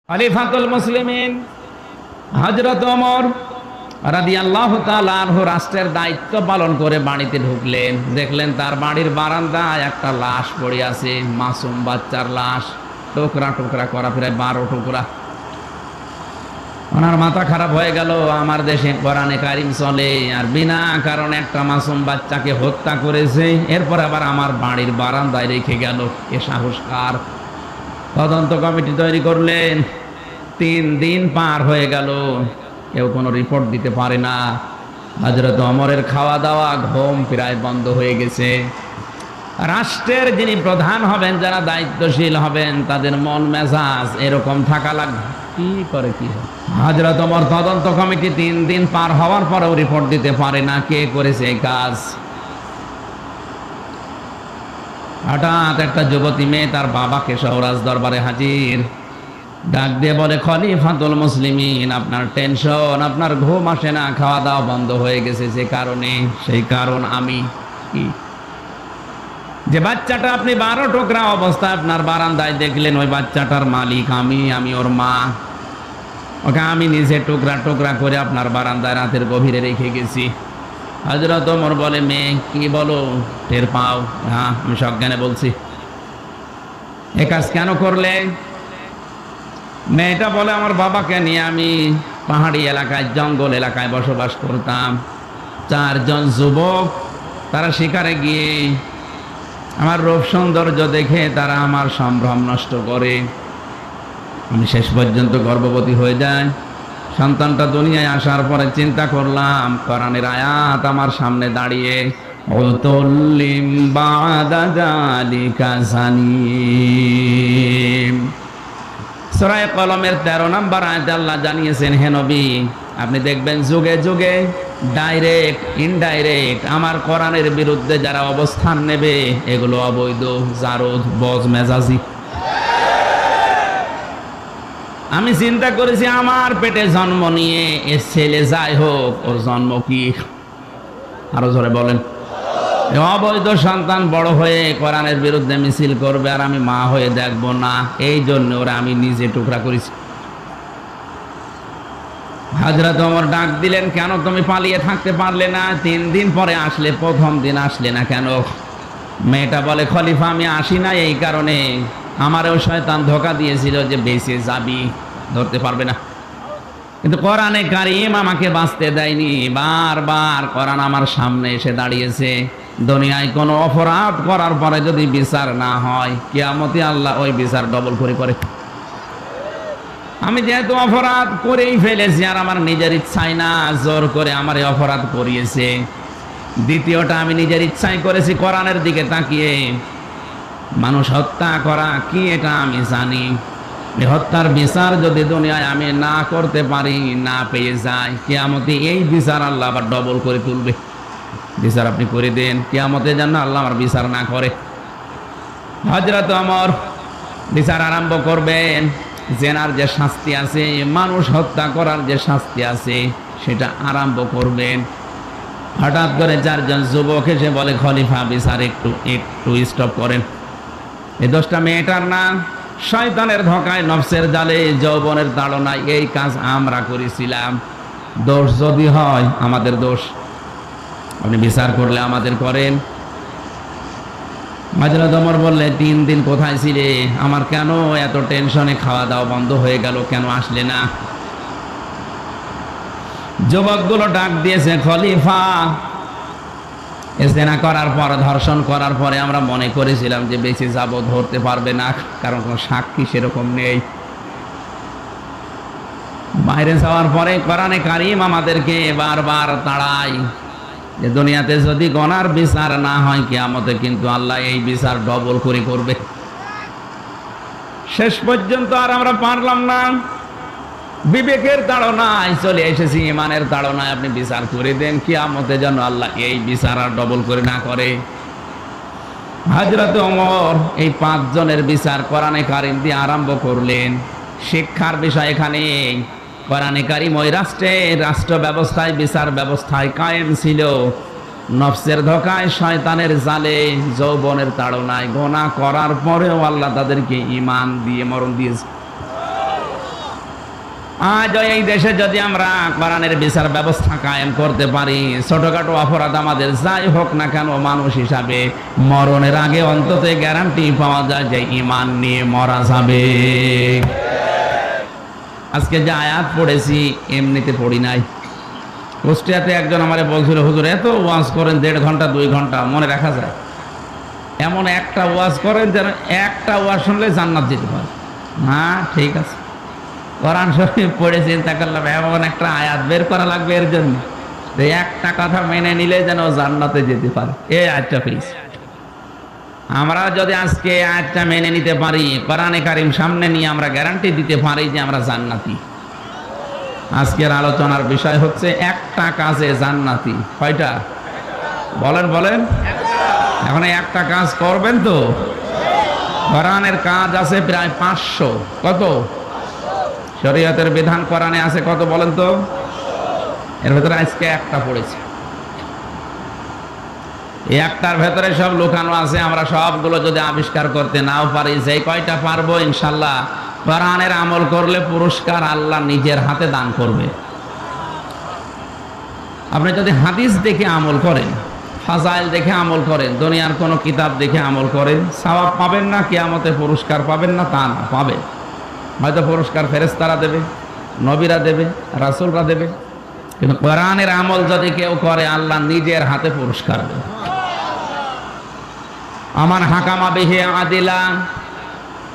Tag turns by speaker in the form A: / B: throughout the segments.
A: খলিফাতুল মুসলিমিন হযরত ওমর রাদিয়াল্লাহু তাআলা আনহু রাষ্ট্রের দায়িত্ব পালন করে বাড়িতে ঢুকলেন। দেখলেন তার বাড়ির বারান্দায় একটা লাশ পড়ে আছে, মাসুম বাচ্চার লাশ, টুকরা টুকরা করা, প্রায় 12 টুকরা। ওনার মাথা খারাপ হয়ে গেল। আমার দেশে কোরআনে কারিম চলে, আর বিনা কারণে একটা মাসুম বাচ্চাকে হত্যা করেছে, এরপর আবার আমার বাড়ির বারান্দায় রেখে গেল। এ সাহস কার? তদন্ত কমিটি তৈরি করলেন। 3 দিন পার হয়ে গেল, কেউ কোনো রিপোর্ট দিতে পারে না। হযরত ওমরের খাওয়া দাওয়া ঘুম প্রায় বন্ধ হয়ে গেছে। রাষ্ট্রের যিনি প্রধান হবেন, যারা দায়িত্বশীল হবেন, তাদের মন মেজাজ এরকম থাকা লাগবে। কি করে কি হয়? হযরত ওমর তদন্ত কমিটি 3 দিন পার হওয়ার পরেও রিপোর্ট দিতে পারে না কে করেছে এই কাজ। হঠাৎ একটা যুবতী মেয়ে তার বাবাকে সওরাজ দরবারে হাজির, ডাক দিয়ে বলে, খলিফাতুল মুসলিমিন, আপনার টেনশন, আপনার ঘুম আসে না, খাওয়া দাওয়া বন্ধ হয়ে গেছে যে কারণে, সেই কারণ আমি। কি? যে বাচ্চাটা আপনি 12 টুকরা অবস্থায় আপনার বারান্দায় দেখলেন, ওই বাচ্চাটার মালিক আমি ওর মা। ওকে আমি নিজে টুকরা টুকরা করে আপনার বারান্দায় রাতের গভীরে রেখে গেছি। হযরত ওমর বলে, মেয়ে কি বলো, টের পাও? হ্যাঁ, আমি সজ্ঞানে বলছি। এ কাজ কেন করলে? মেয়েটা বলে, আমার বাবাকে নিয়ে আমি পাহাড়ি এলাকায়, জঙ্গল এলাকায় বসবাস করতাম। 4 জন যুবক, তারা শিকারে গিয়ে আমার রূপ সৌন্দর্য দেখে তারা আমার সম্ভ্রম নষ্ট করে। আমি শেষ পর্যন্ত গর্ভবতী হয়ে যাই। সন্তানটা দুনিয়ায় আসার পরে চিন্তা করলাম, কোরআনের আয়াত আমার সামনে দাঁড়িয়ে, উতুল্লিম বাদা যালিকা জানিম। সূরা কলমের 13 নম্বর আয়াতে আল্লাহ জানিয়েছেন, হে নবী, আপনি দেখবেন যুগে যুগে ডাইরেক্ট ইনডাইরেক্ট আমার কোরআনের বিরুদ্ধে যারা অবস্থান নেবে, এগুলো অবৈধ, জারদ, বজ মেজাজি। আমি চিন্তা করেছি, আমার পেটে জন্ম নিয়ে এ ছেলে যাই হোক, ওর জন্ম কি, আরো জোরে বলেন, অবৈধ সন্তান বড় হয়ে কোরআনের বিরুদ্ধে মিছিল করবে, আর আমি মা হয়ে দেখবো না। এই জন্য ওরা আমি নিজে টুকরা করেছি। হযরত ওমর ডাক দিলেন, কেন তুমি পালিয়ে থাকতে পারলে না? 3 দিন পরে আসলে, প্রথম দিন আসলে না কেন? মেয়েটা বলে, খলিফা, আমি আসি না এই কারণে, আমারও শয়তান ধোঁকা দিয়েছিল যে বেঁচে যাবি, ধরতে পারবে না। কিন্তু কোরআনে কারিম আমাকে বাঁচতে দেয়নি। বারবার কোরআন আমার সামনে এসে দাঁড়িয়েছে। দুনিয়ায় কোনো অপরাধ করার পরে যদি বিচার না হয়, কিয়ামতে আল্লাহ ওই বিচার ডবল করে। আমি যেহেতু অপরাধ করেই ফেলেছি, আর আমার নিজের ইচ্ছাই না, জোর করে আমার এই অপরাধ করিয়েছে। দ্বিতীয়টা, আমি নিজের ইচ্ছাই করেছি, কোরআনের দিকে তাকিয়ে। মানুষ হত্যা করা কি এটা আমি জানি। হত্যার বিচার যদি দুনিয়ায় আমি না করতে পারি, না পেয়ে যাই, কিয়ামতে এই বিচার আল্লাহ আবার ডবল করে তুলবে। বিচার আপনি করে দেন, কিয়ামতে যেন আল্লাহ আমার বিচার না করে। হযরত ওমর বিচার আরম্ভ করবেন। জেনার যে শাস্তি আছে, মানুষ হত্যা করার যে শাস্তি আছে, সেটা আরম্ভ করবেন। হঠাৎ করে 4 জন যুবক এসে বলে, খলিফা, বিচার একটু স্টপ করেন। এই দোষটা মেয়েটার না, শয়তানের ধোঁকায়, নফসের জালে, যৌবনের তাড়নায় এই কাজ আমরা করেছিলাম। দোষ যদি হয় আমাদের দোষ, আপনি বিচার করলে আমাদের করেন। হযরত ওমর বললে, 3 দিন কোথায় ছিলে? আমার কেন এত টেনশনে খাওয়া দাওয়া বন্ধ হয়ে গেল, কেন আসলে না? যুবকগুলো ডাক দিয়েছে, খলিফা, জেনা করার পর, ধর্ষণ করার পরে আমরা মনে করেছিলাম যে বেঁচে যাব, ধরতে পারবে না, কারণ কোনো সাক্ষী সেরকম নেই। বাইরে যাওয়ার পরে কোরআনে কারিম আমাদেরকে বারবার তাড়ায় যে দুনিয়াতে যদি গুনার বিচার না হয়, কিয়ামতে কিন্তু আল্লাহ এই বিচার ডবল করে করবে। শেষ পর্যন্ত আর আমরা পারলাম না, বিবেকের তাড়নায় চলে এসেছি, ইমানের তাড়নায় আপনি বিচার করে দেন, কিয়ামতে যেন আল্লাহ এই বিচার আর ডবল করে না করে। হযরত ওমর এই 5 জনের বিচার কোরআনে কারিম দিয়ে আরম্ভ করলেন। শিক্ষার বিষয় এখানে, কোরআনে কারিম ওই রাষ্ট্র ব্যবস্থায়, বিচার ব্যবস্থায় কায়েম ছিল। নফসের ধোঁকায়, শয়তানের জালে, যৌবনের তাড়নায় গুনাহ করার পরেও আল্লাহ তাদেরকে ঈমান দিয়ে মরণ দিয়েছে। আজ এই দেশে যদি আমরা কোরআনের বিচার ব্যবস্থা কায়েম করতে পারি, ছোটখাটো অপরাধ আমাদের যাই হোক না কেন, মানুষ হিসাবে মরণের আগে অন্তত গ্যারান্টি পাওয়া যায় যে ঈমান নিয়ে মরা যাবে। আজকে যে আয়াত পড়েছি এমনিতে পড়ি নাই। কুষ্টিয়াতে একজন আমারে বলছিল, হুজুর এত ওয়াজ করেন 1.5 ঘন্টা 2 ঘন্টা, মনে রাখা যায়? এমন একটা ওয়াজ করেন যেন একটা ওয়াজ শুনলে জান্নাত যেতে পারে। না, ঠিক আছে, কোরআন শরীফ পড়ে চিন্তা করলাম এমন একটা আয়াত বের করা লাগবে এর জন্য, একটা কথা মেনে নিলে যেন জান্নাতে যেতে পারে। এই আয়াতটা প্লিজ আমরা যদি আজকে আয়াতটা মেনে নিতে পারি, কোরআনে কারীম সামনে নিয়ে আমরা গ্যারান্টি দিতে পারি যে আমরা জান্নাতি। আজকের আলোচনার বিষয় হচ্ছে একটা কাজে জান্নাতি। কয়টা? বলেন বলেন। এখন একটা কাজ করবেন তো? কোরআনের কাজ আছে প্রায় 500। কত? শরীয়তের বিধান কোরআনে আছে কত বলেন তো? এর ভেতরে আজকে একটা পড়েছে। এই একটার ভেতরে সব লুকানো আছে। আমরা সবগুলো যদি আবিষ্কার করতে নাও পারি, যে কয়টা পারবো ইনশাল্লাহ কোরআনের আমল করলে পুরস্কার আল্লাহ নিজের হাতে দান করবে। আপনি যদি হাদিস দেখে আমল করেন, ফাজাইল দেখে আমল করেন, দুনিয়ার কোনো কিতাব দেখে আমল করেন, সওয়াব পাবেন না, কিয়ামতে পুরস্কার পাবেন না তা না, পাবেন। হয়তো পুরস্কার ফেরেশতারা দেবে, নবীরা দেবে, রাসূলরা দেবে, কিন্তু কোরআনের আমল যদি কেউ করে আল্লাহ নিজের হাতে পুরস্কার দেবে। আমার হাকামা বিহি আদিলা,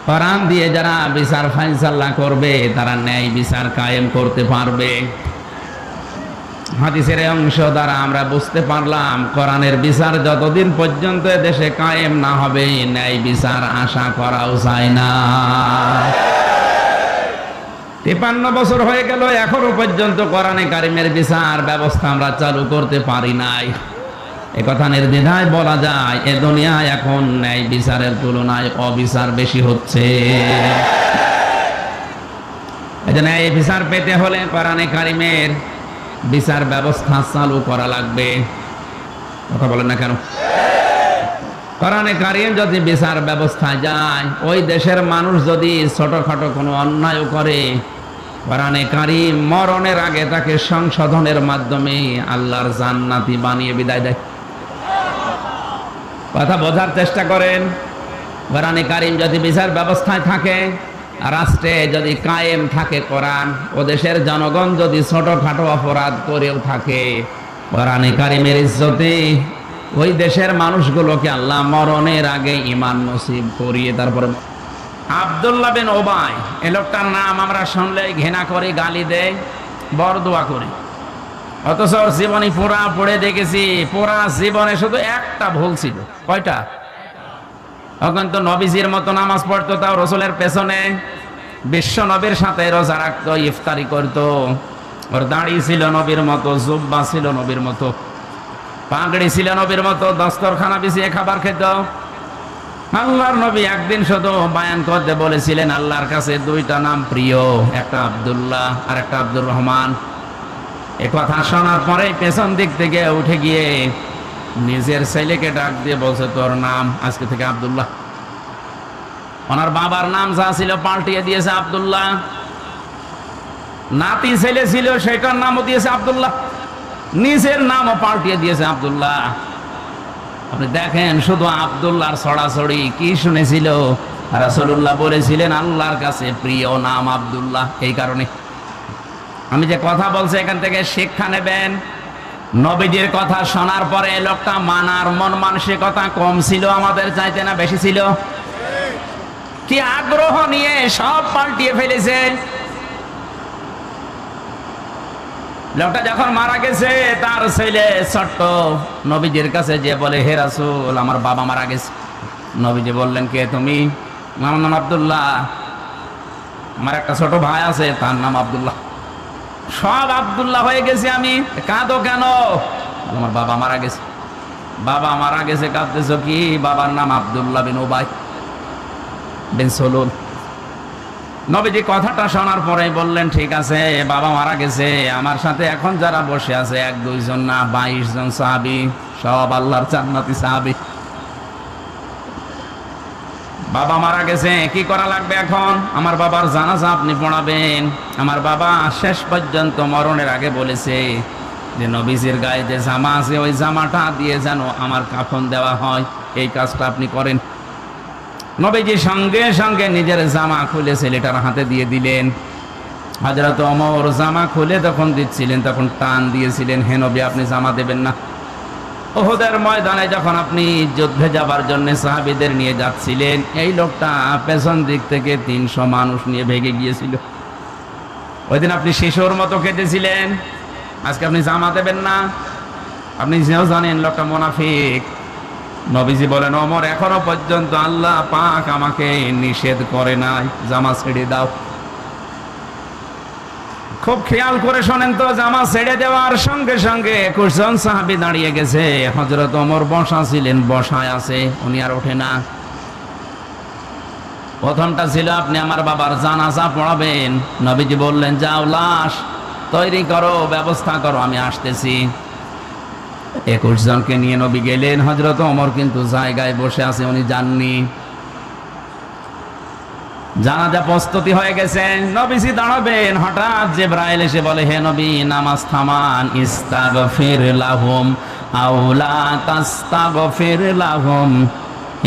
A: কোরআন দিয়ে যারা বিচার ফায়সালা করবে তারা ন্যায় বিচার কায়েম করতে পারবে। হাদিসের অংশ দ্বারা আমরা বুঝতে পারলাম কোরআনের বিচার যতদিন পর্যন্ত দেশে কায়েম না হবে ন্যায় বিচার আশা করাও যায় না। 53 বছর হয়ে গেল, এখনো পর্যন্ত কোরআনে কারিমের বিচার ব্যবস্থা আমরা চালু করতে পারি নাই। এ কথা নির্দ্বিধায় বলা যায়, এ দুনিয়ায় এখন ন্যায় বিচারের তুলনায় অবিচার বেশি হচ্ছে। এজন্য এই বিচার পেতে হলে কোরআনে কারিমের বিচার ব্যবস্থা চালু করা লাগবে। কথা বলেন না কেন? কোরআনে কারিম যদি বিচার ব্যবস্থা যায়, ওই দেশের মানুষ যদি ছোটখাটো কোনো অন্যায় করে, কোরআনে কারিম মরণের আগে তাকে সংশোধনের মাধ্যমে আল্লাহর জান্নাতি বানিয়ে বিদায় দেয়। কথা বোঝার চেষ্টা করেন। কোরআনে কারিম যদি বিচার ব্যবস্থায় থাকে, রাষ্ট্রে যদি কায়েম থাকে কোরআন, ও দেশের জনগণ যদি ছোটখাটো অপরাধ করেও থাকে, কোরআনে কারিমের ইজ্জতে ওই দেশের মানুষগুলোকে আল্লাহ মরণের আগে ঈমান নসিব করিয়ে তারপরে। আব্দুল্লাহ বিন উবাই, এই লোকটার নাম আমরা শুনলে ঘৃণা করি, গালি দেয়, বরদোয়া করি, অথচ ওর জীবনী পুরা পড়ে দেখেছি, পুরা জীবনে শুধু একটা ভুল ছিল। কয়টা? তখন তো নবীজির মতো নামাজ পড়তো, তাও রসুলের পেছনে, বিশ্ব নবীর সাথে রোজা রাখতো, ইফতারি করতো, ওর দাড়ি ছিল নবীর মতো, জুব্বা ছিল নবীর মতো, পাগড়ি ছিল নবীর মতো, দস্তরখানা বিছিয়ে খাবার খেত। আল্লাহর নবী একদিন শুধু বায়ান করতে বলেছিলেন, আল্লাহর কাছে 2টা নাম প্রিয়, একটা আব্দুল্লাহ আর একটা আব্দুর রহমান। এ কথা শোনার পরে পেছন দিক থেকে উঠে গিয়ে নিজের ছেলেকে ডাক দিয়ে বলছে, তোর নাম আজকে থেকে আব্দুল্লাহ। ওনার বাবার নাম যা ছিল পাল্টিয়ে দিয়েছে আব্দুল্লাহ। নাতি ছেলে ছিল সেটার নামও দিয়েছে আব্দুল্লাহ, নিজের নামও পাল্টিয়ে দিয়েছে আব্দুল্লাহ। আপনি দেখেন শুধু আব্দুল্লাহর ছড়াছড়ি কি শুনেছিল। রাসূলুল্লাহ বলেছিলেন আল্লাহর কাছে প্রিয় নাম আব্দুল্লাহ। এই কারণে আমি যে কথা বলছি এখান থেকে শিক্ষা নেবেন। নবীজির কথা শোনার পরে লোকটা মানার মন মানসিকতা কম ছিল আমাদের চাইতে না বেশি ছিল? কি আগ্রহ নিয়ে সব পাল্টিয়ে ফেলেছে। লোকটা যখন মারা গেছে তার ছেলে ছোট্ট নবীজির কাছে যে বলে, হে রাসূল আমার বাবা মারা গেছে। নবীজি বললেন, কে তুমি? আমার নাম আব্দুল্লাহ, আমার একটা ছোট ভাই আছে তার নাম আব্দুল্লাহ, সব আব্দুল্লাহ হয়ে গেছি আমি। কাঁদো কেন? আমার বাবা মারা গেছে। বাবা মারা গেছে কাঁদতেছো কি? বাবার নাম আব্দুল্লাহ বিন উবাই বিন সুলুল। নবীজি কথাটা শোনার পরে বললেন, ঠিক আছে বাবা মারা গেছে, আমার সাথে এখন যারা বসে আছে 1-2 জন না 22 জন সাহাবী, সব আল্লাহর জান্নাতি সাহাবী। বাবা মারা গেছে, কি করা লাগবে এখন? আমার বাবার জানাজা আপনি পড়াবেন। আমার বাবা শেষ পর্যন্ত মরণের আগে বলেছে যে নবীজির গায়ে যে জামা আছে ওই জামাটা দিয়ে যেন আমার কাফন দেওয়া হয়, এই কাজটা আপনি করেন। নবীজি সঙ্গে সঙ্গে নিজের জামা খুলে ছেলেটার হাতে দিয়ে দিলেন। হযরত ওমর জামা খুলে তখন দিচ্ছিলেন, তখন টান দিয়েছিলেন, হে নবী আপনি জামা দেবেন না। উহুদের ময়দানে যখন আপনি যুদ্ধে যাবার জন্য সাহাবীদের নিয়ে যাচ্ছিলেন, এই লোকটা পেছন দিক থেকে 300 মানুষ নিয়ে ভেগে গিয়েছিল। ওই দিন আপনি শিশুর মতো কেঁদেছিলেন, আজকে আপনি জামা দেবেন না। আপনি যেও জানেন লোকটা মুনাফিক। নবীজি বলেন, ওমর এখনো পর্যন্ত আল্লাহ পাক আমাকে নিষেধ করে নাই, জামা ছেড়ে দাও। খুব খেয়াল করে শোনেন তো, জামা ছেড়ে দেওয়ার সঙ্গে সঙ্গে 21 জন সাহাবী দাঁড়িয়ে গেছে। হযরত ওমর বসা ছিলেন, বসায় আছে, উনি আর ওঠে না। প্রথমটা ছিল আপনি আমার বাবার জানাজা পড়াবেন। নবীজি বললেন, যাও লাশ তৈরি করো, ব্যবস্থা করো, আমি আসতেছি। 21 জনকে নিয়ে নবী গেলেন। হযরত ওমর কিন্তু জায়গায় বসে আছে, উনি যাননি। জানাজা প্রস্তুতি হয়ে গেছে, নবীজি দাঁড়াবেন। হঠাৎ জিবরাইল এসে বলে, হে নবী নামাজ থামান, ইস্তাগফির লাহুম আও লা তাস্তাগফির লাহুম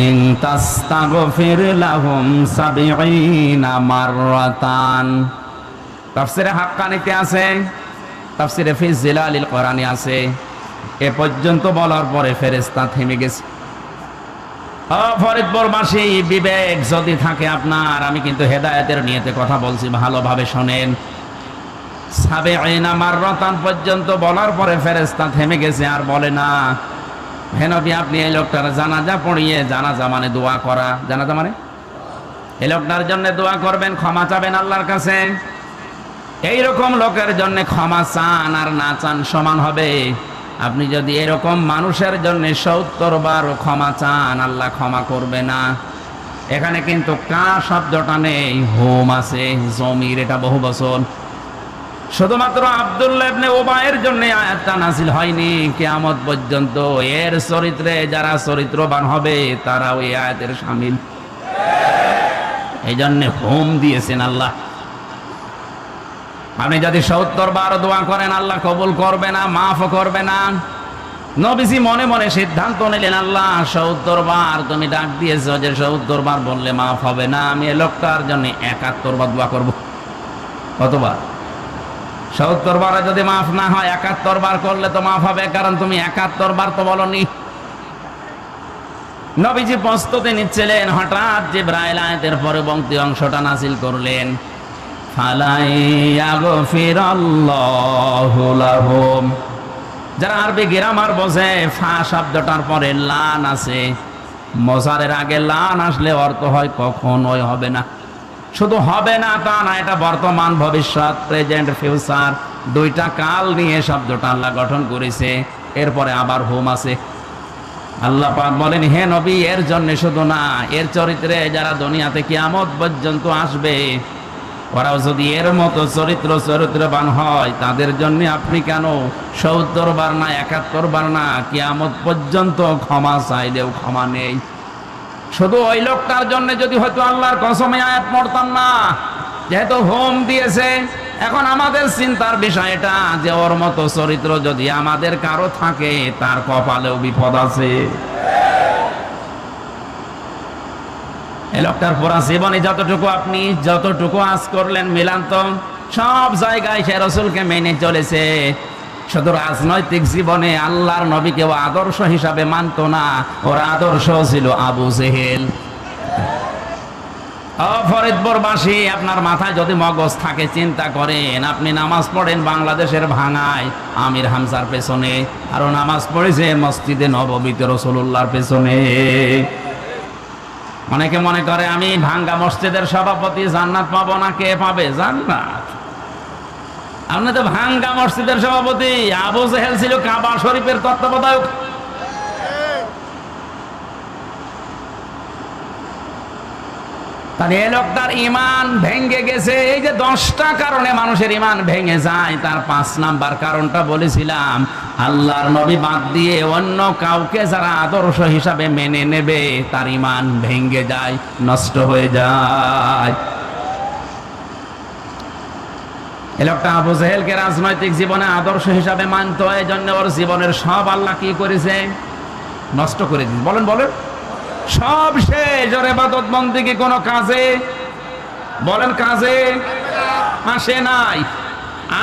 A: ইন তাস্তাগফির লাহুম 70 মাররাতান। তাফসিরে হাক্কানিতে আছে, তাফসিরে ফি জিলালিল কোরআনে আছে। এ পর্যন্ত বলার পরে ফেরেশতা থেমে গেছে। ফরিদপুরবাসী, বিবেক যদি থাকে আপনার, আমি কিন্তু হেদায়েতের নিয়তে কথা বলছি, ভালোভাবে শোনেন। 70 মাররাতান পর্যন্ত বলার পরে ফেরেশতা থেমে গেছে, আর বলে না, হে নবী আপনি এই লোকটার জানাজা পড়িয়ে, জানাজা মানে দোয়া করা, জানাজা মানে এই লোকটার জন্য দোয়া করবেন, ক্ষমা চাবেন আল্লাহর কাছে। এইরকম লোকের জন্য ক্ষমা চান আর না চান সমান হবে। আপনি যদি এরকম মানুষের জন্য 70 বার ক্ষমা চান, আল্লাহ ক্ষমা করবে না। এখানে কিন্তু কা শব্দটা নেই, হোম আছে, জমির, এটা বহু বচন। শুধুমাত্র আব্দুল্লাহ ইবনে উবাইয়ের জন্য আয়াতটা নাযিল হয়নি, কিয়ামত পর্যন্ত এর চরিত্রে যারা চরিত্রবান হবে তারা ওই আয়াতের শামিল। এই জন্য হোম দিয়েছেন আল্লাহ। আপনি যদি 70 বার দোয়া করেন, আল্লাহ কবুল করবে না, মাফ করবে না। নবীজি মনে মনে সিদ্ধান্ত নিলেন, আল্লাহ 70 বার তুমি ডাক দিয়েছো, যে 70 বার বললে মাফ হবে না, আমি এই লোকটার জন্য 71 বার দোয়া করব। কতবার? 70 বারে যদি মাফ না হয়, 71 বার করলে তো মাফ হবে, কারণ তুমি 71 বার তো বলনি। নবীজি প্রস্তুতি নিচ্ছিলেন, হঠাৎ জিবরাইল আয়াতের পরবর্তী অংশটা নাযিল করলেন, ফালাইয়াগফিরাল্লাহু লাহুম। যারা আরবি গ্রামার বোঝে, ফা শব্দটার পরে লান আছে, মজারের আগে লান আসলে অর্থ হয় কখনোই হবে না। শুধু হবে না তা না, এটা বর্তমান, ভবিষ্যৎ, প্রেজেন্ট, ফিউচার, দুইটা কাল নিয়ে শব্দটা আল্লাহ গঠন করেছে। এরপরে আবার হোম আছে। আল্লাহ পাক বলেন, হে নবী এর জন্য শুধু না, এর চরিত্রে যারা দুনিয়াতে কিয়ামত পর্যন্ত আসবে, ওরাও যদি এর মতো চরিত্রবান হয়, তাদের জন্য আপনি কেন 70 বার না 71 বার না, কিয়ামত পর্যন্ত ক্ষমা চাইলেও ক্ষমা নেই। শুধু ওই লোকটার জন্য যদি হয়তো আল্লাহর কসমে আয়াত পড়তাম না, যেহেতু হোম দিয়েছে। এখন আমাদের চিন্তার বিষয় এটা যে ওর মতো চরিত্র যদি আমাদের কারো থাকে, তার কপালেও বিপদ আছে। এই লোকটার পুরা জীবনে যতটুকু আজ করলেন মিলান তো, সব জায়গায় সে রাসূলকে মেনে চলেছে। শুধু রাজনৈতিক জীবনে আল্লাহর নবীকে আদর্শ হিসাবে মানত না, ওর আদর্শ ছিল আবু জেহেল। ফরিদপুরবাসী, আপনার মাথায় যদি মগজ থাকে, চিন্তা করেন, আপনি নামাজ পড়েন বাংলাদেশের ভাঙায় আমির হামজার পেছনে, আরো নামাজ পড়েছে মসজিদে নববীতে রাসূলুল্লাহর পেছনে। অনেকে মনে করে আমি ভাঙ্গা মসজিদের সভাপতি, জান্নাত পাবো না। কে পাবে জান্নাত? আপনি তো ভাঙ্গা মসজিদের সভাপতি। আবু জেহেল ছিল কাবা শরীফের তত্ত্বাবধায়ক। তাহলে এই লোকটার ইমান ভেঙে গেছে। এই যে 10টা কারণে মানুষের ইমান ভেঙে যায়, তার 5 নাম্বার কারণটা বলেছিলাম, আল্লাহর নবী বাদ দিয়ে অন্য কাউকে যারা আদর্শ হিসাবে মেনে নেবে তার ইমান ভেঙে যায়, নষ্ট হয়ে যায়। এই লোকটা আবু জেহেলকে রাজনৈতিক জীবনে আদর্শ হিসাবে মানত, এই জন্য ওর জীবনের সব আল্লাহ কি করেছে? নষ্ট করে দিয়েছে। বলেন বলেন, সব শেষ। ওর ইবাদত বন্দেগী কোনো কাজে, বলেন কাজে আসে নাই,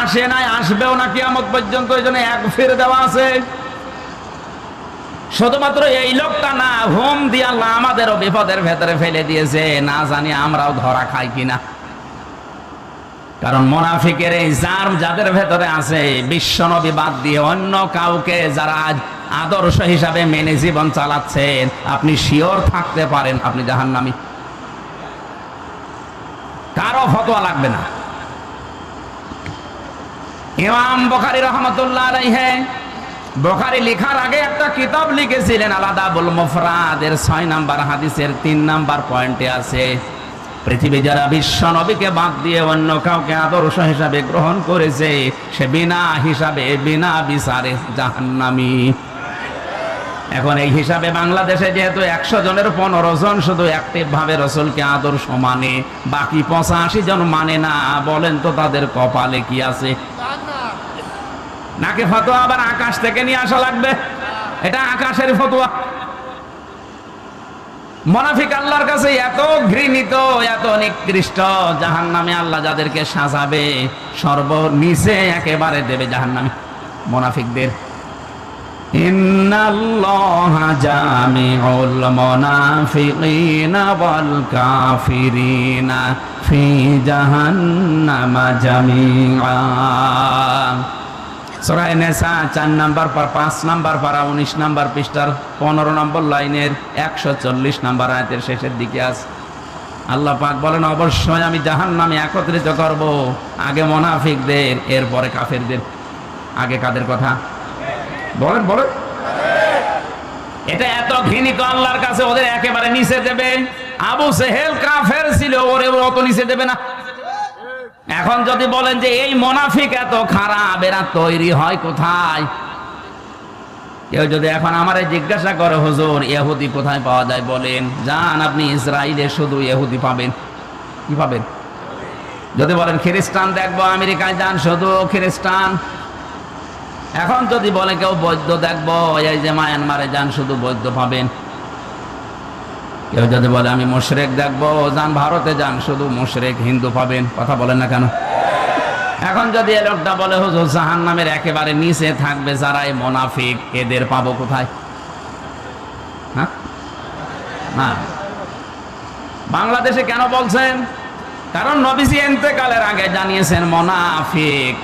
A: আসে নাই, আসবেও না কিয়ামত পর্যন্ত। এই জন্য এক ফিরে দেওয়া আছে। শুধুমাত্র এই লোকটা না, হোম দিয়ে আল্লাহ আমাদেরও বিপদের ভেতরে ফেলে দিয়েছে, না জানি আমরাও ধরা খাই কিনা। কারণ মুনাফিকের এই জার্ম যাদের ভেতরে আছে, বিশ্বনবী বাদ দিয়ে অন্য কাউকে যারা আদর্শ হিসাবে মেনে জীবন চালাচ্ছেন, আপনি শিওর থাকতে পারেন আপনি জাহান্নামী। কারো ফতোয়া লাগবে না। ইমাম বুখারী রাহমাতুল্লাহ আলাইহি, বুখারী লেখার আগে একটা কিতাব লিখেছিলেন আল-আদাবুল মুফরাদের 6 নাম্বার হাদিসের 3 নাম্বার পয়েন্টে আছে, পৃথিবী যারা বিশ্ব নবীকে বাদ দিয়ে অন্য কাউকে আদর্শ হিসাবে গ্রহণ করেছে, সে বিনা হিসাবে বিনা বিচারে জাহান্নামী। এখন এই হিসাবে বাংলাদেশে যেহেতু 100 জনের 15 জন শুধু অ্যাক্টিভ ভাবে রাসূলকে আদর্শ মানে, বাকি 85 জন মানে না। বলেন তো তাদের কপালে কি আছে? নাকি ফতোয়া আবার আকাশ থেকে নিয়ে আসা লাগবে? এটা আকাশের ফতোয়া। মুনাফিক আল্লাহর কাছে এত ঘৃণিত, এত নিকৃষ্ট, জাহান্নামে আল্লাহ যাদেরকে সাজাবে সর্বনিচে একেবারে দেবে জাহান্নামে মুনাফিকদের। ইন্নাল্লাহা জামিউল মুনাফিকিনা ওয়াল কাফিরিনা ফি জাহান্নামা জামিআ। সূরা নিসা 4 নাম্বার পারা 5 নাম্বার পারা 19 নাম্বার পৃষ্ঠার 15 নম্বর লাইনের 140 নাম্বার আয়াতের শেষের দিকে আছে। আল্লাহ পাক বলেন, অবশ্যই আমি জাহান্নামে একত্রিত করব আগে মুনাফিকদের, এরপরে কাফেরদের। আগে কাদের কথা বলেন বলেন? এটা এত ঘৃণিত আল্লাহর কাছে, ওদের একেবারে নিচে দেবে। আবু জেহেল কাফের ছিল, ওরে অত নিচে দেবে না। এখন যদি বলেন যে এই মুনাফিক এত খারাপ, এরা তৈরি হয় কোথায়? কেউ যদি এখন আমারে জিজ্ঞাসা করে, হুজুর ইহুদি কোথায় পাওয়া যায় বলেন, যান আপনি ইসরায়েলে, শুধু ইহুদি পাবেন। কি পাবেন? যদি বলেন খ্রিস্টান দেখবো, আমেরিকায় যান, শুধু খ্রিস্টান। এখন যদি বলে কেউ বৌদ্ধ দেখবো, এই যে মায়ানমারে যান, শুধু বৌদ্ধ পাবেন। কেউ যদি বলে আমি মুশরিক দেখবো, যান ভারতে যান, শুধু মুশরিক হিন্দু পাবেন। কথা বলেন না কেন? এখন যদি এই লোকটা বলে হুজুর জাহান্নামের একেবারে নিচে থাকবে যারা এই মুনাফিক, এদের পাবো কোথায়? হ্যাঁ, না বাংলাদেশে কেন বলছেন? কারণ নবীজি ইন্তেকালের আগে জানিয়েছেন মুনাফিক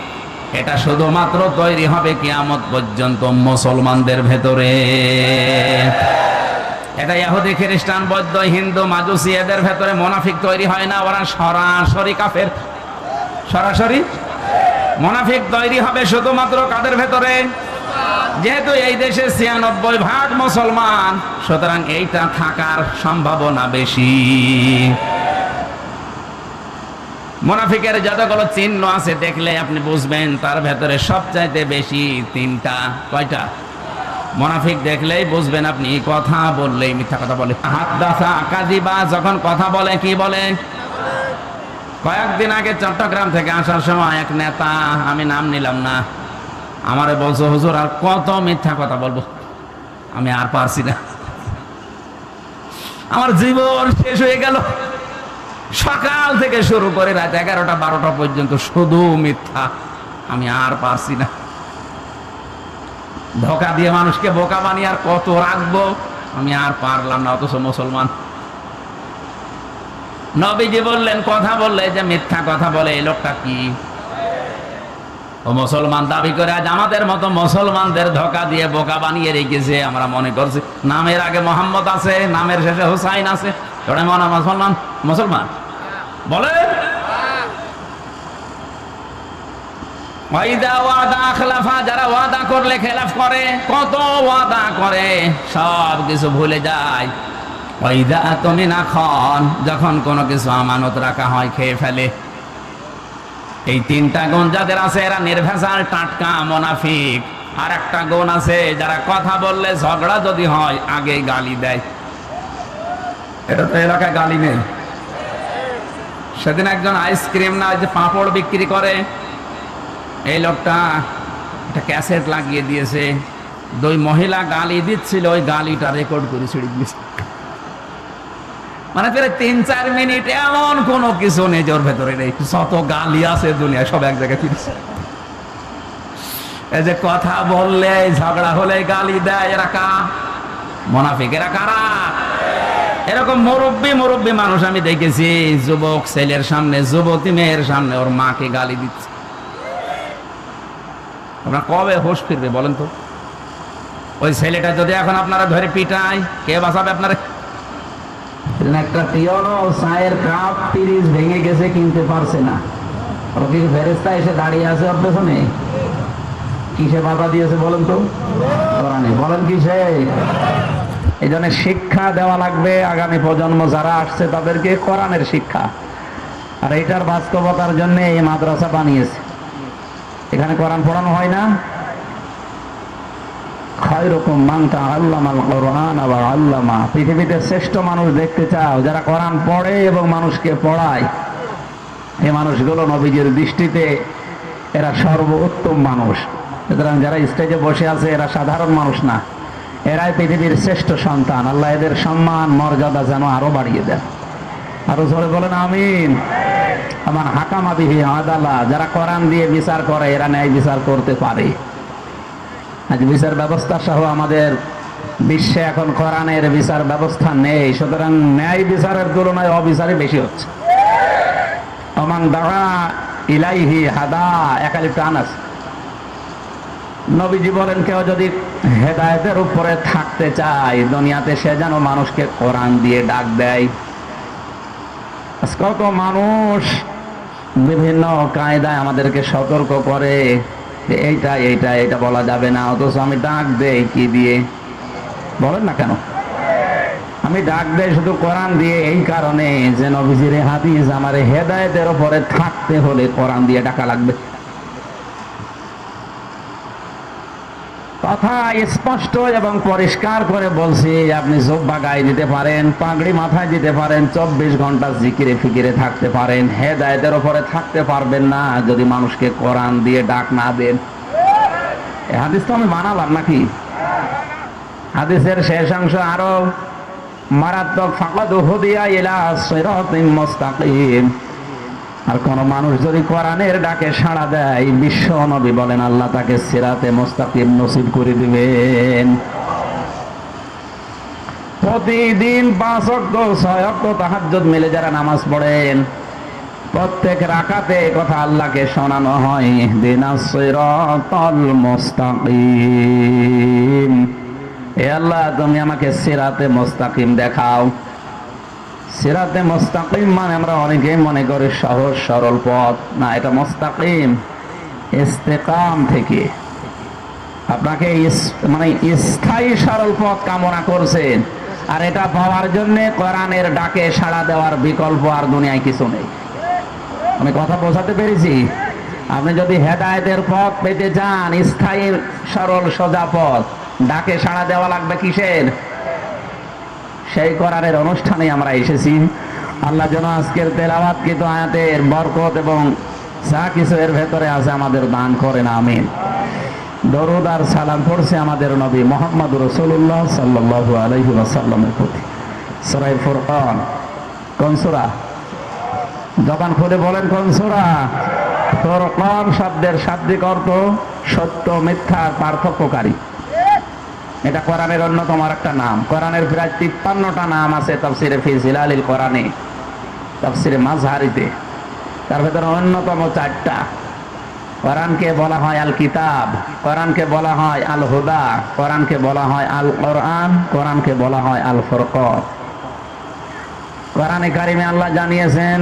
A: এটা শুধুমাত্র তৈরি হবে কিয়ামত পর্যন্ত মুসলমানদের ভেতরে। এটা ইহুদি খ্রিস্টান বৌদ্ধ হিন্দু মাজুসি এদের ভেতরে মুনাফিক তৈরি হয় না, ওরা সরাসরি কাফের। সরাসরি মুনাফিক তৈরি হবে শুধুমাত্র কাদের ভেতরে? যেহেতু এই দেশে 96% মুসলমান, সুতরাং এইটা থাকার সম্ভাবনা বেশি। মুনাফিকের যতগুলো চিহ্ন আছে দেখলে আপনি বুঝবেন তার ভেতরে সবচাইতে বেশি 3টা। কয়টা? মুনাফিক দেখলেই বুঝবেন আপনি, কথা বললেই মিথ্যা কথা বলে। হাদ্দাসা কাযিবা, যখন কথা বলে কি বলে? কয়েকদিন আগে চট্টগ্রাম থেকে আসার সময় এক নেতা, আমি নাম নিলাম না, আমারে বলছো হুজুর আর কত মিথ্যা কথা বলবো, আমি আর পারছি না, আমার জীবন শেষ হয়ে গেল। সকাল থেকে শুরু করে রাত 11টা 12টা পর্যন্ত শুধু মিথ্যা, আমি আর পারছি না। ধোঁকা দিয়ে মানুষকে বোকা বানিয়ে আর কত রাখবো, আমি আর পারলাম না। অথচ মুসলমান। নবীজি বললেন কথা বললে যে মিথ্যা কথা বলে, এই লোকটা কি? ও মুসলমান দাবি করে আজ আমাদের মতো মুসলমানদের ধোঁকা দিয়ে বোকা বানিয়ে রেখেছে। আমরা মনে করছি নামের আগে মোহাম্মদ আছে, নামের শেষে হুসাইন আছে, ওটা মনে মুসলমান। মুসলমান বলে যারা ওয়াদা করলে খেলাফ করে, কত ওয়াদা করে, সব কিছু ভুলে যায়। ওয়াইদা আতমিনা খান, যখন কোনো কিছু আমানত রাখা হয় খেয়ে ফেলে। এই তিনটা গুণ যাদের আছে এরা নির্ভেজাল টাটকা মুনাফিক। আর একটা গুণ আছে, যারা কথা বললে ঝগড়া যদি হয় আগে গালি দেয়। এটা তো এলাকায় গালি নেই। সেদিন একজন আইসক্রিম না যে পাঁপড় বিক্রি করে, এই লোকটা একটা ক্যাসেট লাগিয়ে দিয়েছে, দুই মহিলা গালি দিচ্ছিল, ওই গালিটা রেকর্ড করে ছেড়ে দিয়েছে। মানে প্রায় 3-4 মিনিট এমন কোনো কিছু নেই যে ওর ভেতরে নেই, যত গালি আছে দুনিয়া সব এক জায়গায় ফিরছে। এই যে কথা বললে ঝগড়া হলে গালি দেয়, এরা কারা? মুনাফিক। এরা কারা? এরকম মুরব্বী মানুষ আমি দেখেছি, যুবক ছেলের সামনে, যুবতী মেয়ের সামনে ওর মাকে গালি দিচ্ছে। আপনার কবে হোশ ফিরবে বলেন তো? ওই ছেলেটা যদি এখন আপনারা ধরে পিটায়, কে বাঁচাবে আপনারা? একটা টিয়নো চায়ের কাপ 30 ভেঙে গেছে, কিনতে পারছে না। ওর কি ফেরেশতা এসে দাঁড়িয়ে আছে ওর পেছনে? কিসে বাধা দিয়েছে বলেন তো? কোরআনে। বলেন কিসে? এই জন্য শিক্ষা দেওয়া লাগবে আগামী প্রজন্ম যারা আসছে তাদেরকে কোরআনের শিক্ষা। আর এইটার বাস্তবতার জন্য এই মাদ্রাসা বানিয়েছে। এখানে কোরআন পড়ানো হয় না? খায়রুকুম মান তাআল্লামাল কোরআন ওয়া আল্লামা। পৃথিবীতে শ্রেষ্ঠ মানুষ দেখতে চাও যারা কোরআন পড়ে এবং মানুষকে পড়ায়। এই মানুষগুলো নবীজির দৃষ্টিতে এরা সর্বোত্তম মানুষ। সুতরাং যারা স্টেজে বসে আছে এরা সাধারণ মানুষ না, এরাই পৃথিবীর শ্রেষ্ঠ সন্তান। আল্লাহ এদের সম্মান মর্যাদা যেন আরো বাড়িয়ে দেন। আরো জোরে বলেন আমিন। আমার হাকামা বিহি আদালা, যারা কোরআন দিয়ে বিচার করে এরা ন্যায় বিচার করতে পারে। আজ বিচার ব্যবস্থা সহ আমাদের বিশ্বে এখন কোরআনের বিচার ব্যবস্থা নেই, সুতরাং ন্যায় বিচারের তুলনায় অবিচারই বেশি হচ্ছে। ওমান দাআ ইলাইহি হাদা, একালি প্রাণ আছে। নবীজি বলেন কেউ যদি হেদায়েতের উপরে থাকতে চায় দুনিয়াতে, সে যেন মানুষকে কোরআন দিয়ে ডাক দেয়। কত মানুষ বিভিন্ন কায়দায় আমাদেরকে সতর্ক করে এইটা এইটা এটা বলা যাবে না, অথচ আমি ডাক দেই কি দিয়ে বলেন না কেন? আমি ডাক দেই শুধু কোরআন দিয়ে এই কারণে যে নবীজির হাদিস আমার হেদায়েতের উপরে থাকতে হলে কোরআন দিয়ে ডাকা লাগবে। কথা স্পষ্ট এবং পরিষ্কার করে বলছি, আপনি জুব্বা গায়ে দিতে পারেন, পাগড়ি মাথায় দিতে পারেন, 24 ঘন্টা জিকিরে ফিকিরে থাকতে পারেন, হেদায়েতের উপরে থাকতে পারবেন না যদি মানুষকে কোরআন দিয়ে ডাক না দেন। এই হাদিস তো আমি বানালাম নাকি? হাদিসের শেষ অংশ আরো মারাত্মক, ফাকাদ হুদিয়া ইলা সিরাতিন মুস্তাকিম। আর কোন মানুষ যদি কোরআনের ডাকে সাড়া দেয়, বিশ্ব নবী বলেন আল্লাহ তাকে সিরাতে মুস্তাকিম নসিব করে দিবেন। প্রতিদিন 5 ওয়াক্ত 6 ওয়াক্ত তাহাজ্জুদ মিলে যারা নামাজ পড়েন, প্রত্যেক রাকাতে কথা আল্লাহকে শোনানো হয়, ইহদিনাস সিরাতাল মুস্তাকিম। হে আল্লাহ তুমি আমাকে সিরাতে মুস্তাকিম দেখাও। সিরাতে মুস্তাকিম মানে আমরা অনেকেই মনে করি সহজ সরল পথ, না, এটা মুস্তাকিম ইস্তেকাম থেকে আপনাকে মানে স্থায়ী সরল পথ কামনা করছেন। আর এটা পাওয়ার জন্য কোরআনের ডাকে সাড়া দেওয়ার বিকল্প আর দুনিয়ায় কিছু নেই। আমি কথা বোঝাতে পেরেছি? আপনি যদি হেদায়েতের পথ পেতে চান, স্থায়ী সরল সোজা পথ, ডাকে সাড়া দেওয়া লাগবে কিসের? সেই কোরআনের অনুষ্ঠানে আমরা এসেছি। আল্লাহ যেন আজকের তেলাওয়াতকৃত আয়াতের বরকত এবং যা কিছু এর ভেতরে আছে আমাদের দান করেন, আমিন। দরুদ আর সালাম পড়ছে আমাদের নবী মুহাম্মদ রাসূলুল্লাহ সাল্লাল্লাহু আলাইহি ওয়াসাল্লামের প্রতি। সূরা ফুরকান কোন সূরা? জবান খুলে বলেন কোন সূরা? ফুরকান শব্দের শাব্দিক অর্থ সত্য মিথ্যার পার্থক্যকারী। এটা কোরআনের অন্যতম একটা নাম। কোরআনের প্রায় 53টা নাম আছে তাফসিরে ফি জিলালিল কোরআনে, তাফসিরে মাযহারিতে। তার ভেতরে অন্যতম 4টা। কোরআনকে বলা হয় আল কিতাব, কোরআনকে বলা হয় আল হুদা, কোরআনকে বলা হয় আল কোরআন, কোরআনকে বলা হয় আল ফুরকান। কোরআনে কারিমে আল্লাহ জানিয়েছেন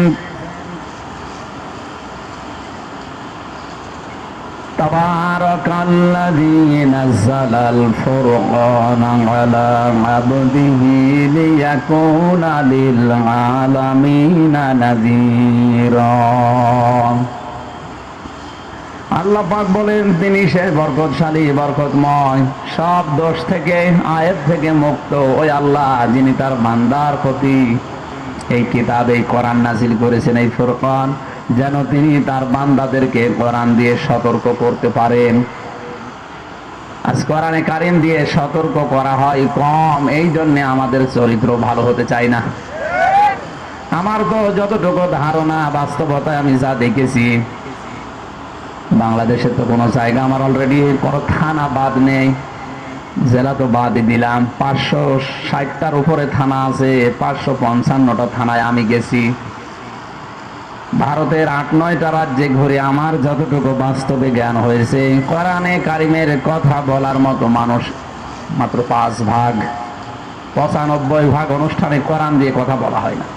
A: তাবারাকাল্লাযী নাযালাল ফুরকানা আলা আবদিহি লিয়াকুনা লিল আলামিনা নাযীরা। আল্লাহ পাক বলেন তিনি সে বরকতশালী বরকতময়, সব দোষ থেকে আয়াত থেকে মুক্ত ওই আল্লাহ যিনি তার বান্দার প্রতি এই কিতাব এই কোরআন নাযিল করেছেন, এই ফুরকান, যেন তিনি তার বান্দাদেরকে কোরআন দিয়ে সতর্ক করতে পারেন। আজ কোরআনে কারীম দিয়ে সতর্ক করা হয় কম, এই জন্য আমাদের চরিত্র ভালো হতে চায় না। আমার তো যতটুকু ধারণা বাস্তবতায় আমি যা দেখেছি, বাংলাদেশের তো কোনো জায়গা আমার অলরেডি কোনো থানা বাদ নেই, জেলা তো বাদই দিলাম। 560টার উপরে থানা আছে, 555টা থানায় আমি গেছি। ভারতের 8-9টা রাজ্যে ঘুরে আমার যতটুকু বাস্তবে জ্ঞান হয়েছে, কোরআনে কারিমের কথা বলার মতো মানুষ মাত্র 5 ভাগ। 95 ভাগ অনুষ্ঠানে কোরআন দিয়ে কথা বলা হয় না।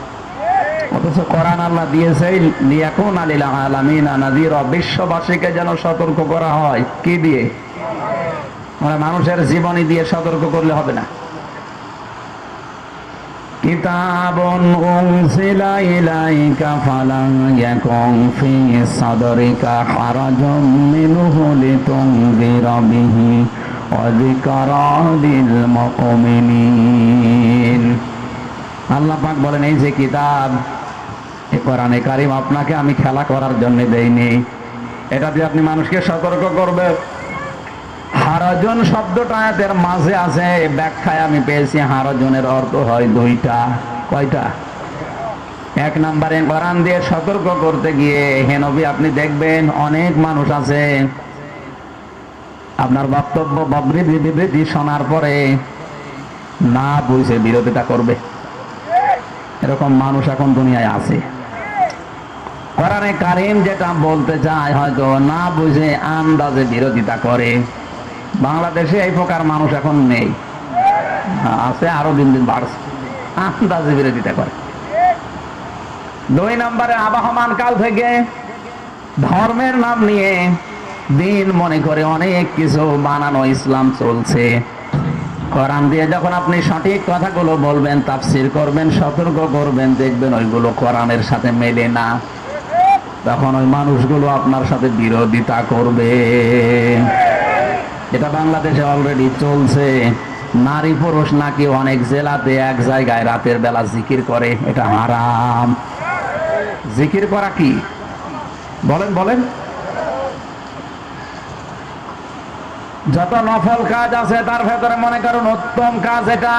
A: অথচ কোরআন আল্লাহ দিয়েছে লিয়াকুনা লিল আলামিনা নাযীরা, বিশ্ববাসীকে যেন সতর্ক করা হয়। কি দিয়ে? মানে মানুষের জীবনী দিয়ে সতর্ক করলে হবে না। কিতাবুন উনজিলা ইলাইকা ফালা ইয়াকুন ফি সাদরিকা হারাজুম মিনহু লিতুনযিরা বিহি ওয়া যিকরা লিল মুমিনিন। আল্লাহ পাক বলেন এই যে কিতাব, এই কোরআনে কারীম আপনাকে আমি খেলা করার জন্য দেইনি, এটা দিয়ে আপনি মানুষকে সতর্ক করবেন। হারাজন শব্দটা আয়াতের মাঝে আছে, ব্যাখ্যায় আমি পেয়েছি হারাজনের অর্থ হয় 2টা। কয়টা? 1 নম্বরে কোরআন দিয়ে সতর্ক করতে গিয়ে হে নবী আপনি দেখবেন অনেক মানুষ আছে আপনার বক্তব্য বিবৃতি শোনার পরে না বুঝে বিরোধিতা করবে। এরকম মানুষ এখন দুনিয়ায় আছে। কোরআনে কারীম যেটা বলতে চায় হয়তো না বুঝে আন্দাজে বিরোধিতা করে। বাংলাদেশে এই প্রকার মানুষ এখন নেই, আছে, আরো দিন দিন বাড়ছে, আন্দাজে বিরোধিতা করে। 2 নম্বরে আবহমান কাল থেকে ধর্মের নাম নিয়ে দিন মনে করে অনেক কিছু বানানো ইসলাম চলছে। কোরআন দিয়ে যখন আপনি সঠিক কথাগুলো বলবেন, তাফসীর করবেন, সতর্ক করবেন, দেখবেন ওইগুলো কোরআনের সাথে মেলে না, তখন ওই মানুষগুলো আপনার সাথে বিরোধিতা করবে। এটা বাংলাদেশে অলরেডি চলছে। নারী পুরুষ নাকি অনেক জেলাতে এক জায়গায় রাতের বেলা জিকির করে, এটা হারাম। জিকির করা কি বলেন বলেন? যত নফল কাজ আছে তার ভেতরে মনে করুন উত্তম কাজ এটা।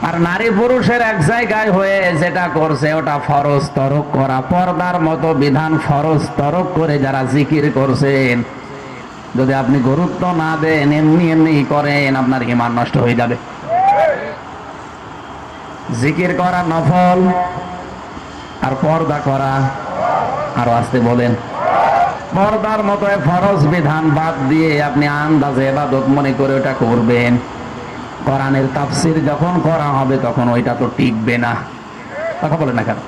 A: আর নারী পুরুষের এক জায়গায় হয়ে যেটা করছে ওটা ফরজ তরক করা। পর্দার মতো বিধান ফরজ তরক করে যারা জিকির করছেন, যদি আপনি গুরুত্ব না দেন, এমনি এমনি করেন, আপনার ঈমান নষ্ট হয়ে যাবে। জিকির করা নফল, আর পর্দা করা, আরো আসতে বলেন, পর্দার মতো ফরজ বিধান বাদ দিয়ে আপনি আন্দাজে ইবাদত মনে করে ওটা করবেন। কোরআনের তাফসীর যখন করা হবে তখন ওইটা তো টিকবে না। কথা বলেন না কেন?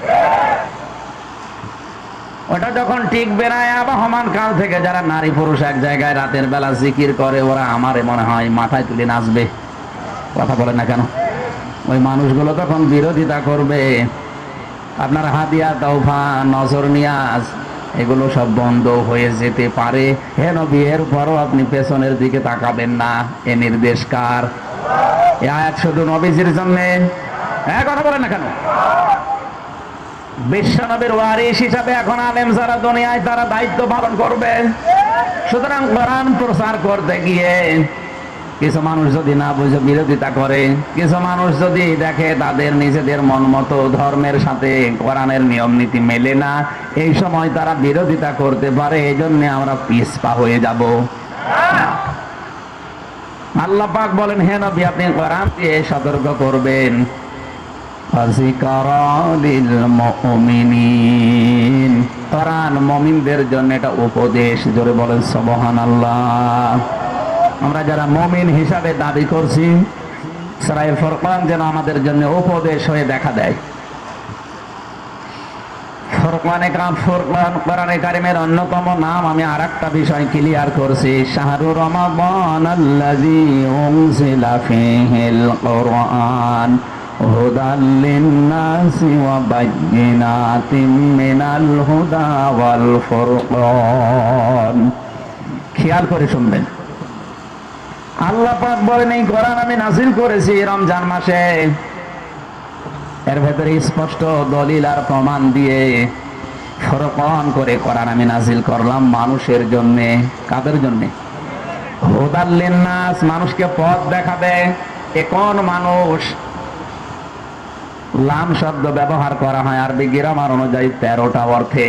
A: ওটা যখন টিকবে না, আবহমান কাল থেকে যারা নারী পুরুষ এক জায়গায় রাতের বেলা জিকির করে, ওরা আমারে মনে হয় মাথায় তুলে নাচবে। কথা বলেন না কেন? ওই মানুষগুলো তখন বিরোধিতা করবে। আপনার হাদিয়া, তওফা, নজর নিয়াজ এগুলো সব বন্ধ হয়ে যেতে পারে। হে নবী, এরপরও আপনি পেছনের দিকে তাকাবেন না। এ নির্দেশ কার? এই আয়াত শুধু নবীজির জন্য। কথা বলেন না কেন? বিশ্ব নবীর ওয়ারিস হিসাবে এখন আলেম যারা দুনিয়ায়, তারা দায়িত্ব পালন করবে। সুতরাং কোরআন প্রচার করতে গিয়ে কিছু মানুষ যদি না বুঝে বিরোধিতা করে, কিছু মানুষ যদি দেখে তাদের নিজেদের মন মতো ধর্মের সাথে কোরআনের নিয়ম নীতি মেলে না, এই সময় তারা বিরোধিতা করতে পারে। এই জন্য আমরা পিছপা হয়ে যাব। আল্লাহ পাক বলেন হে নবী আপনি কোরআন দিয়ে সতর্ক করবেন। কোরআন মুমিনদের জন্য এটা উপদেশ। জোরে বলেন সুবহানাল্লাহ। আমরা যারা মুমিন হিসাবে দাবি করছি, সূরা ফুরকান যেন আমাদের জন্য উপদেশ হয়ে দেখা দেয়। কোরআনে কারিমের অন্যতম নাম আমি আরেকটা বিষয় ক্লিয়ার করছি, শাহরু রমাদান আল্লাযী উনজিলা ফীহিল কুরআন হুদাল লিন-নাসি ওয়া বায়্যিনাতিম মিনাল হুদা ওয়াল ফুরকান। খেয়াল করে শুনবেন, আল্লাহ পাক বলেন এই কোরআন আমি নাযিল করেছি রমজান মাসে, এর ভেতরে স্পষ্ট দলিল আর প্রমাণ দিয়ে ফুরকান করে কোরআন আমি নাযিল করলাম মানুষের জন্য। কাদের জন্য? হুদাল লিন-নাস, মানুষকে পথ দেখাবে। কোন মানুষ? লাম শব্দ ব্যবহার করা হয় আরবি গ্রামার অনুযায়ী 13টা অর্থে।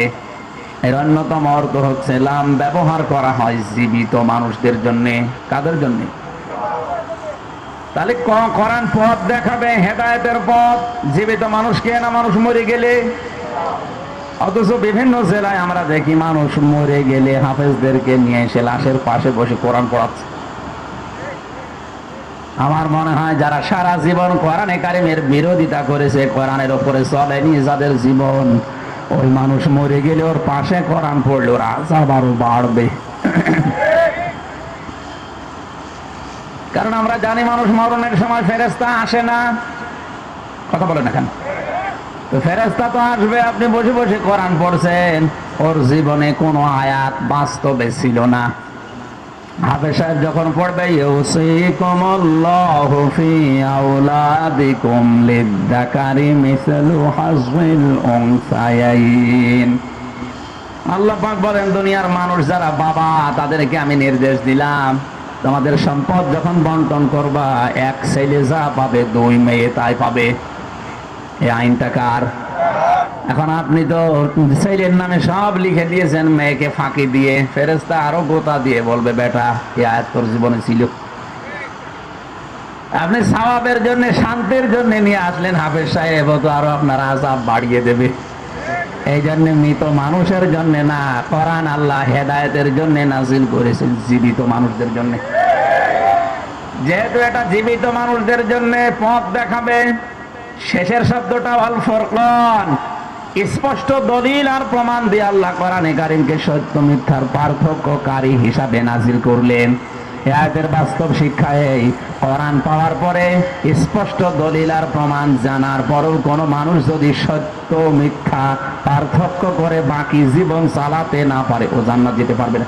A: এর অন্যতম অর্থ হচ্ছে লাম ব্যবহার করা হয় জীবিত মানুষদের জন্য। কাদের জন্য? তাহলে কোরআন পথ দেখাবে, হেদায়েতের পথ। জীবিত মানুষকে না মানুষ মরে গেলে? অথচ বিভিন্ন জেলায় আমরা দেখি মানুষ মরে গেলে হাফেজদেরকে নিয়ে এসে লাশের পাশে বসে কোরআন পড়াচ্ছে। আমার মনে হয় যারা সারা জীবন কোরআনে কারিমের বিরোধিতা করেছে, কোরআনের উপরে চলেনি যাদের জীবন, ওই মানুষ মরে গেলে ওর পাশে কোরআন পড়লে ওর আযাব আরো বাড়বে। কারণ আমরা জানি মানুষ মরণের সময় ফেরেশতা আসে না। কথা বলে না কেন? তো ফেরেশতা তো আসবে, আপনি বসে বসে কোরআন পড়ছেন, ওর জীবনে কোনো আয়াত বাস্তবে ছিল না। হাফেজ সাহেব যখন পড়বে ইউসিকুমুল্লাহু ফি আওলাদিকুম লিয-যাকারি মিসলু হাযযিল উনসায়াইন, আল্লাহ পাক বলেন দুনিয়ার মানুষ যারা বাবা তাদেরকে আমি নির্দেশ দিলাম তোমাদের সম্পদ যখন বন্টন করবা, এক ছেলে যা পাবে 2 মেয়ে তাই পাবে। এই আইনটা কার? এখন আপনি তো ছেলের নামে সব লিখে দিয়েছেন, মেয়েকে ফাঁকি দিয়ে। ফেরেশতা আরো গোতা দিয়ে বলবে বেটা এই আয়াত তোর জীবনে ছিল। আপনি সওয়াবের জন্য শান্তির জন্য নিয়ে আসলেন, হাফেজ সাহেব তো আরো আপনার আযাব বাড়িয়ে দেবে। এই জন্য মৃত মানুষের জন্য না, কোরআন আল্লাহ হেদায়েতের জন্য নাযিল করেছেন, জীবিত মানুষদের জন্য। যেহেতু এটা জীবিত মানুষদের জন্য পথ দেখাবে, শেষের শব্দটা আল ফুরকান, স্পষ্ট দলিল আর প্রমাণ দিয়ে আল্লাহ কোরআনে কারিমকে সত্য মিথ্যার পার্থক্যকারী হিসাবে নাযিল করলেন। আয়াতের বাস্তব শিক্ষা এই, কোরআন পাওয়ার পরে স্পষ্ট দলিল আর প্রমাণ জানার পরেও কোনো মানুষ যদি সত্য মিথ্যা পার্থক্য করে বাকি জীবন চালাতে না পারে, ও জান্নাত যেতে পারবে না।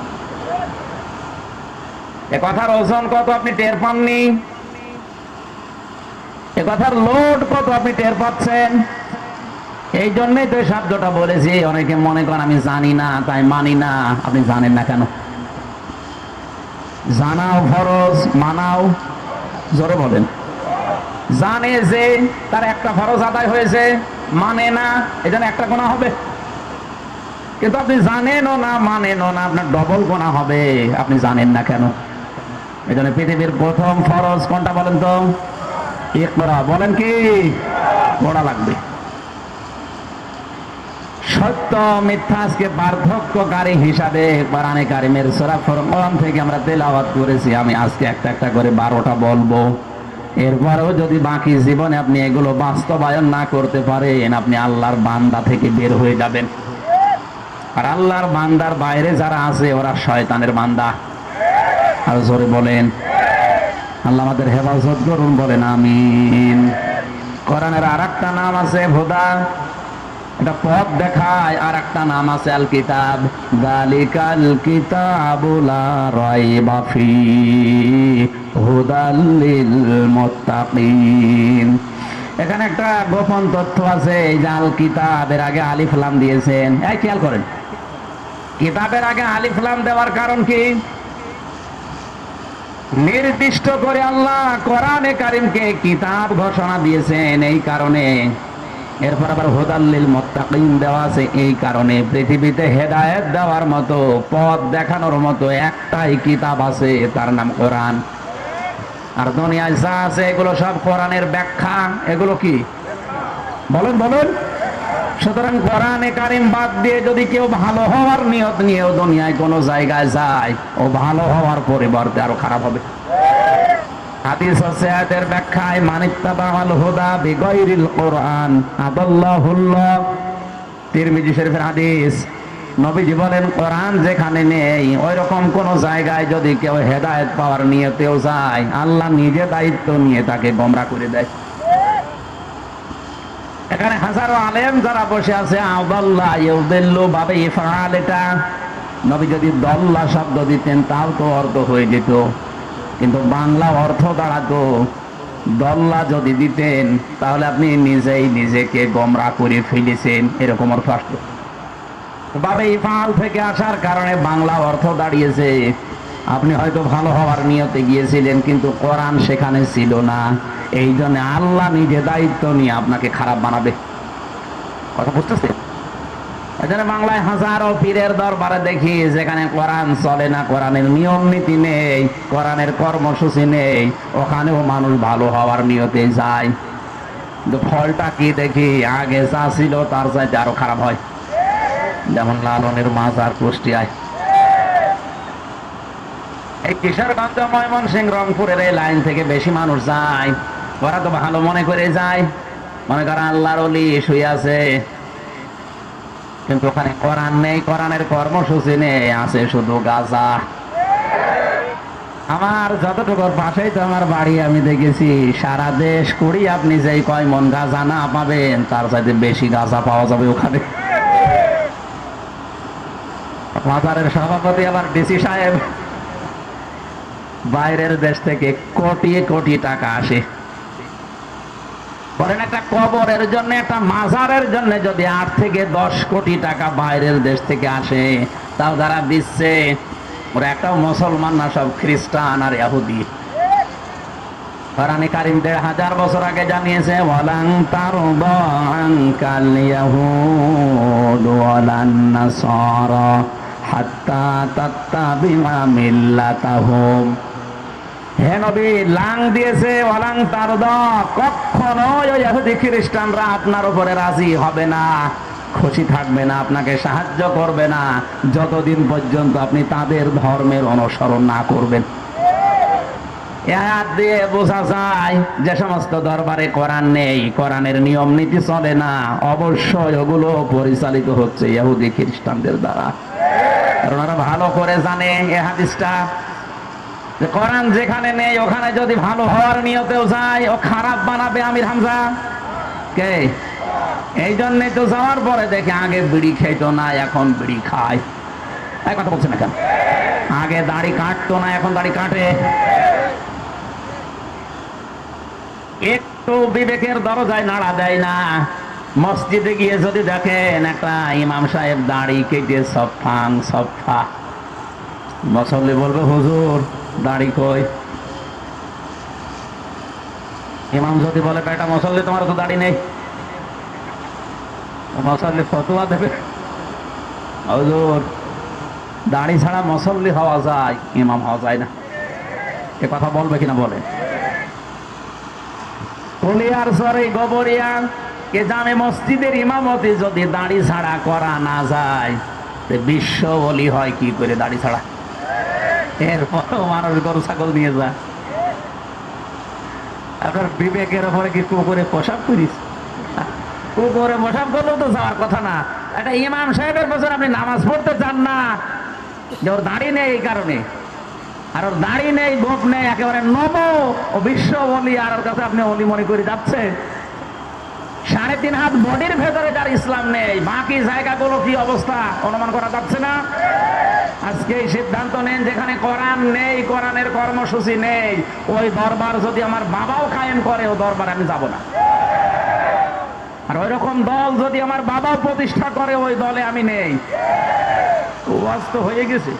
A: এ কথার ওজন কত আপনি টের পাননি? এ কথার লোড কত আপনি টের পাচ্ছেন? এই জন্যই তো শব্দটা বলেছি। অনেকে মনে করেন আমি জানি না তাই মানি না। আপনি জানেন না কেন? জানাও ফরজ, মানাও জোরে বলেন। জানে যে তার একটা ফরজ আদায় হয়েছে, মানে না, এজন্য একটা গুনাহ হবে। কিন্তু আপনি জানেনও না মানেনও না, আপনার ডবল গুনাহ হবে। আপনি জানেন না কেন? এজন্য পৃথিবীর প্রথম ফরজ কোনটা বলেন তো? ইকরা। বলেন কি? পড়া লাগবে। সত্য মিথ্যা আজকে পার্থক্যকারী হিসাবে কোরআনে কারিমের সূরা ফুরকান থেকে আমরা তেলাওয়াত করেছি। আমি আজকে একটা একটা করে 12টা বলবো। এরপরেও যদি বাকি জীবনে আপনি এগুলো বাস্তবায়ন না করতে পারেন, আপনি আল্লাহর বান্দা থেকে বের হয়ে যাবেন। আর আল্লাহর বান্দার বাইরে যারা আছে ওরা শয়তানের বান্দা। আর জোরে বলেন আল্লাহ আমাদের হেফাজত করুন, বলেন আমিন। কোরআনের আরেকটা নাম আছে হুদা, এটা পথ দেখায়। আর একটা নাম আছে আল কিতাব, যালিকাল কিতাবু লা রাইবা ফীহি হুদাল লিল মুত্তাকিন। এখানে একটা গোপন তথ্য আছে। এই যে আল কিতাবের আগে আলিফ লাম দিয়েছেন, এই খেয়াল করেন, কিতাবের আগে আলিফ লাম দেওয়ার কারণ কি? নির্দিষ্ট করে আল্লাহ কোরআনে কারিমকে কিতাব ঘোষণা দিয়েছেন এই কারণে। এরপর আবার হুদাল লিল মুত্তাকিন দেওয়া আছে এই কারণে। পৃথিবীতে হেদায়েত দেওয়ার মতো, পথ দেখানোর মতো একটাই কিতাব আছে, তার নাম কোরআন। আর দুনিয়ায় যা আছে এগুলো সব কোরআনের ব্যাখ্যা। এগুলো কি বলুন বলুন? সুতরাং কোরআনে কারিম বাদ দিয়ে যদি কেউ ভালো হওয়ার নিয়ত নিয়েও দুনিয়ায় কোনো জায়গায় যায়, ও ভালো হওয়ার পরিবর্তে আরো খারাপ হবে। হাদিস আছে আয়াতের ব্যাখ্যায়, মানিত্তাবাআল হুদা বিগাইরিল কোরআন আদাল্লাহুল্লাহ, তিরমিজি শরীফের হাদিস, নবীজি বলেন কোরআন যেখানে নেই ওই রকম কোন জায়গায় যদি কেউ হেদায়েত পাওয়ার নিয়তেও যায়, আল্লাহ নিজে দায়িত্ব নিয়ে তাকে গোমরা করে দেয়। এখানে হাজারো আলেম যারা বসে আছে, আদাল্লাহ ইউদিল্লু ভাবে ইফআল, এটা নবী যদি দল্লা শব্দ দিতেন তাও তো অর্থ হয়ে যেত, কিন্তু বাংলা অর্থ দাঁড়াতো। দল্লা যদি দিতেন তাহলে আপনি নিজেই নিজেকে গোমরা করে ফেলেছেন, এরকম অর্থ আসতো। ভাবে ইফআল থেকে আসার কারণে বাংলা অর্থ দাঁড়িয়েছে আপনি হয়তো ভালো হওয়ার নিয়তে গিয়েছিলেন, কিন্তু কোরআন সেখানে ছিল না, এই জন্য আল্লাহ নিজে দায়িত্ব নিয়ে আপনাকে খারাপ বানাবে। কথা বুঝতেছে? এই জন্য বাংলায় হাজারো পীরের দরবারে দেখি যেখানে কোরআন চলে না, কোরআনের নিয়ম নীতি নেই, কোরআনের কর্মসূচি নেই, ওখানেও মানুষ ভালো হওয়ার নিয়তে যায়, কিন্তু ফলটা কি দেখি আগে যা ছিল তার চাইতে আরো খারাপ হয়। যেমন লালনের মাজার কুষ্টিয়ায়, এই কিশোরগঞ্জ, ময়মনসিংহ, রংপুরের এই লাইন থেকে বেশি মানুষ যায়, ওরা তো ভালো মনে করে যায়, মনে করেন আল্লাহর ওলি শুয়ে আছে, কিন্তু ওখানে কোরআন নেই, কোরআনের কর্মসূচি নেই, আছে শুধু গাঁজা। আমার যতটুকুর পাশেই তো আমার বাড়ি, আমি দেখেছি সারা দেশ করি আপনি যেই কয় মন গাঁজা না পাবেন তার চাইতে বেশি গাঁজা পাওয়া যাবে ওখানে। মাজারের সভাপতি আবার ডিসি সাহেব, বাইরের দেশ থেকে কোটি কোটি টাকা আসে, বলেন একটা কবরের জন্য, একটা মাজারের জন্য যদি 8 থেকে 10 কোটি টাকা বাইরের দেশ থেকে আসে, তাও যারা দিচ্ছে ওরা একটাও মুসলমান না, সব খ্রিস্টান আর ইহুদি। কোরআনে কারীম 1500 বছর আগে জানিয়েছে, ওয়ালান তারদা আনকাল ইয়াহুদ ওয়ালান নাসারা হাত্তা তাত্তাবিআ মিল্লাতাহুম। হে নবী, লাং দিয়েছে ওয়ালাং তারদা, কখনো ওই ইহুদি খ্রিস্টানরা আপনার উপরে রাজি হবে না, খুশি থাকবে না, আপনাকে সাহায্য করবে না যতদিন পর্যন্ত আপনি তাদের ধর্মের অনুসরণ না করবেন। আয়াত দিয়ে বোঝা যায় যে সমস্ত দরবারে কোরআন নেই, কোরআনের নিয়ম নীতি চলে না, অবশ্যই ওগুলো পরিচালিত হচ্ছে ইহুদি খ্রিস্টানদের দ্বারা। কারণ ওরা ভালো করে জানে এই হাদিসটা, যে কোরআন যেখানে নেই ওখানে যদি ভালো হওয়ার নিয়তেও যায় ও খারাপ বানাবে আমির হামজা কে। এই জন্যই তো যাওয়ার পরে দেখে আগে বিড়ি খেতো না, এখন বিড়ি খায়। এই কথা বলছে না কেন? আগে দাড়ি কাটতো না, এখন দাড়ি কাটে। একটু বিবেকের দরজায় নাড়া দেয় না। মসজিদে গিয়ে যদি দেখেন একটা ইমাম সাহেব দাড়ি কেটে সফা, মুসল্লি বলবে হুজুর দাড়ি কই? ইমাম যদি বলে বেটা মুসল্লি তোমার তো দাড়ি নেই, মুসল্লি ফতোয়া দেবে, হুজুর দাড়ি ছাড়া মুসল্লি হওয়া যায়, ইমাম হওয়া যায় না। এ কথা বলবে কিনা বলে? কলিয়ার সরে গোবরিয়া কে জামে মসজিদের ইমামতি যদি দাড়ি ছাড়া করা না যায়, বিশ্ব ওলি হয় কি করে দাড়ি ছাড়া? এরপরও মানুষ গরু ছাগল নিয়ে যায়। আপনার বিবেকের ওপরে কি কুকুরে পোশাক করিস? কুকুরে পোশাক করলেও তো যাওয়ার কথা না। একটা ইমাম সাহেবের বছর আপনি নামাজ পড়তে চান না, যে ওর দাড়ি নেই এই কারণে, আর ওর দাড়ি নেই, গোপ নেই, একেবারে নব ও বিশ্ব ওলি, আর ওর কাছে আপনি অলি মনে করে যাচ্ছে। 3.5 হাত বডির ভেতরে যার ইসলাম নেই, বাকি জায়গাগুলো কি অবস্থা অনুমান করা যাচ্ছে না? আজকে এই সিদ্ধান্ত নেন, যেখানে কোরআন নেই, কোরআনের কর্মসূচি নেই, ওই দরবার যদি আমার বাবাও কায়েম করে, ও দরবার আমি যাব না। আর ওই রকম দল যদি আমার বাবাও প্রতিষ্ঠা করে, ওই দলে আমি নেই। ওয়াজ তো হয়ে গেছে।